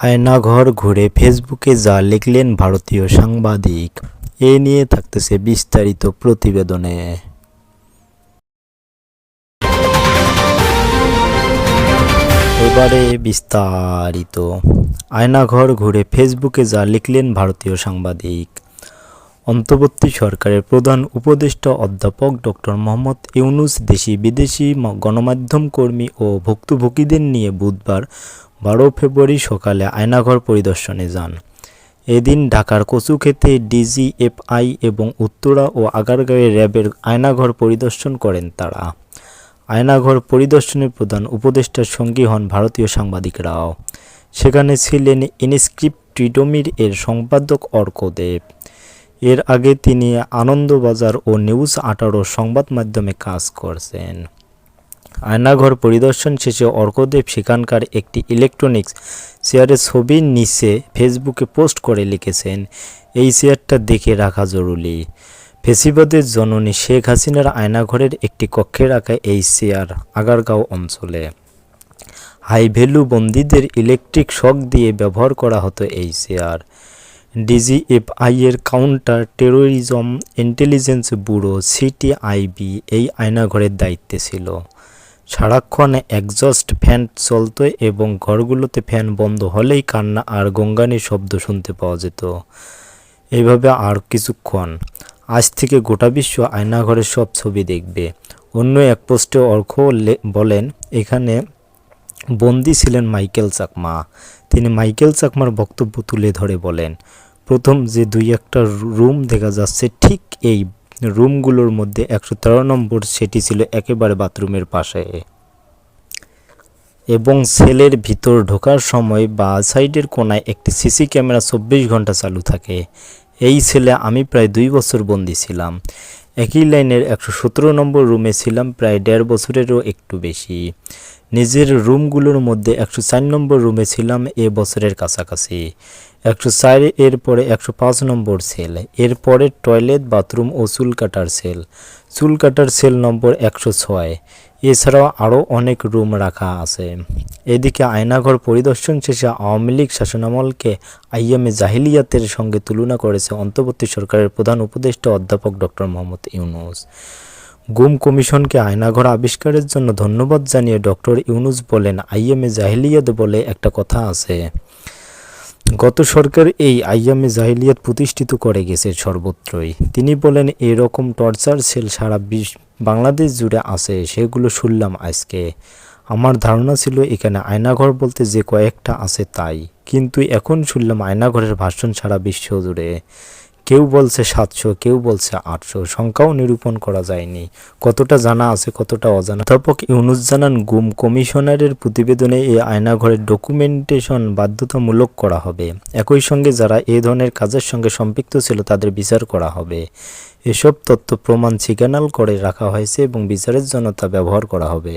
আয়নাঘর ঘুরে ফেসবুকে যা লিখলেন ভারতীয় সাংবাদিক, এ নিয়ে থাকতেছে বিস্তারিত প্রতিবেদনে। এবারে বিস্তারিত। আয়নাঘর ঘুরে ফেসবুকে যা লিখলেন ভারতীয় সাংবাদিক। অন্তর্বর্তী সরকারের প্রধান উপদেষ্টা অধ্যাপক ডক্টর মোহাম্মদ ইউনূস দেশি বিদেশি গণমাধ্যম কর্মী ও ভুক্তভোগীদের নিয়ে বুধবার 12 ফেব্রুয়ারি সকালে আয়নাঘর পরিদর্শনে যান। এদিন ঢাকার কচুক্ষেতে ডিজিএফআই এবং উত্তরা ও আগারগাঁওয়ে র্যাবের আয়নাঘর পরিদর্শন করেন তারা। আয়নাঘর পরিদর্শনে প্রধান উপদেষ্টার সঙ্গী হন ভারতীয় সাংবাদিকরাও। সেখানে ছিলেন ইনস্ক্রিপ্ট ট্রিডমির এর সম্পাদক অর্ক দেব। এর আগে তিনি আনন্দবাজার ও নিউজ 18 সংবাদ মাধ্যমে কাজ করছেন। আয়নাঘর পরিদর্শন শেষে অর্কদেব সেখানকার একটি ইলেকট্রনিক্স চেয়ারের ছবি নিচে ফেসবুকে পোস্ট করে লিখেছেন, এই চেয়ারটা দেখে রাখা জরুরি। ফেসিবাদের জননী শেখ হাসিনার আয়নাঘরের একটি কক্ষে রাখা এই চেয়ার আগারগাঁও অঞ্চলে হাই ভ্যালু বন্দীদের ইলেকট্রিক শক দিয়ে ব্যবহার করা হতো এই চেয়ার। ডিজিএফআই এর counter terrorism intelligence bureau CTIB এই আয়নাঘরের দায়িত্বে ছিল। সারাক্ষণ একজস্ট ফ্যান চলত এবং ঘরগুলোতে ফ্যান বন্ধ হলেই কান্না আর গঙ্গানির শব্দ শুনতে পাওয়া যেত। এইভাবে আর কিছুক্ষণ। আজ থেকে গোটা বিশ্ব আয়নাঘরের সব ছবি দেখবে। অন্য এক পোস্টে অর্ক বলেন, এখানে বন্দী ছিলেন মাইকেল চাকমা। তিনি মাইকেল চাকমার বক্তব্য তুলে ধরে বলেন, প্রথম যে 2-1টা রুম দেখা যাচ্ছে, ঠিক এই রুমগুলোর মধ্যে 113 নম্বর সেটি ছিল একেবারে বাথরুমের পাশে এবং সেলের ভিতর ঢোকার সময় বা সাইডের কোনায় একটি সিসি ক্যামেরা 24 ঘন্টা চালু থাকে। এই সেলে আমি প্রায় 2 বছর বন্দী ছিলাম। একই লাইনের 117 নম্বর রুমে ছিলাম প্রায় 1.5 বছরেরও একটু বেশি। নিজের রুমগুলোর মধ্যে 104 নম্বর রুমে ছিলাম এ বছরের কাছাকাছি। 104 এর পরে 105 নম্বর সেল, এর পরে টয়লেট, বাথরুম ও চুল কাটার সেল। চুল কাটার সেল নম্বর 106। এছাড়াও আরও অনেক রুম রাখা আছে। এদিকে আয়নাঘর পরিদর্শন শেষে আওয়ামী লীগ শাসনামলকে আইয়ামে জাহিলিয়াতের সঙ্গে তুলনা করেছে অন্তর্বর্তী সরকারের প্রধান উপদেষ্টা অধ্যাপক ডক্টর মোহাম্মদ ইউনূস। গুম কমিশনকে আয়নাঘর আবিষ্কারের জন্য ধন্যবাদ জানিয়ে ডক্টর ইউনূস বলেন, আইয়ামে জাহিলিয়াত বলে একটা কথা আছে। গত সরকার এই আইয়ামে জাহিলিয়াত প্রতিষ্ঠিত করে গেছে সর্বত্রই। তিনি বলেন, এরকম টর্চার সেল সারা বাংলাদেশ জুড়ে আছে, সেগুলো শুনলাম আজকে। আমার ধারণা ছিল এখানে আয়নাঘর বলতে যে কয়েকটা আছে তাই, কিন্তু এখন শুনলাম আয়নাঘরের ভাষণ সারা বিশ্ব জুড়ে। কেউ বলছে 700, কেউ বলছে 800, সংখ্যাও নিরূপণ করা যায়নি। কতটা জানা আছে, কতটা অজানা। অধ্যাপক ইউনূস জানান, গুম কমিশনারের প্রতিবেদনে এই আয়নাঘরের ডকুমেন্টেশন বাধ্যতামূলক করা হবে। একই সঙ্গে যারা এ ধরনের কাজের সঙ্গে সম্পৃক্ত ছিল তাদের বিচার করা হবে। এসব তথ্য প্রমাণ সিগন্যাল করে রাখা হয়েছে এবং বিচারের জন্য তা ব্যবহার করা হবে।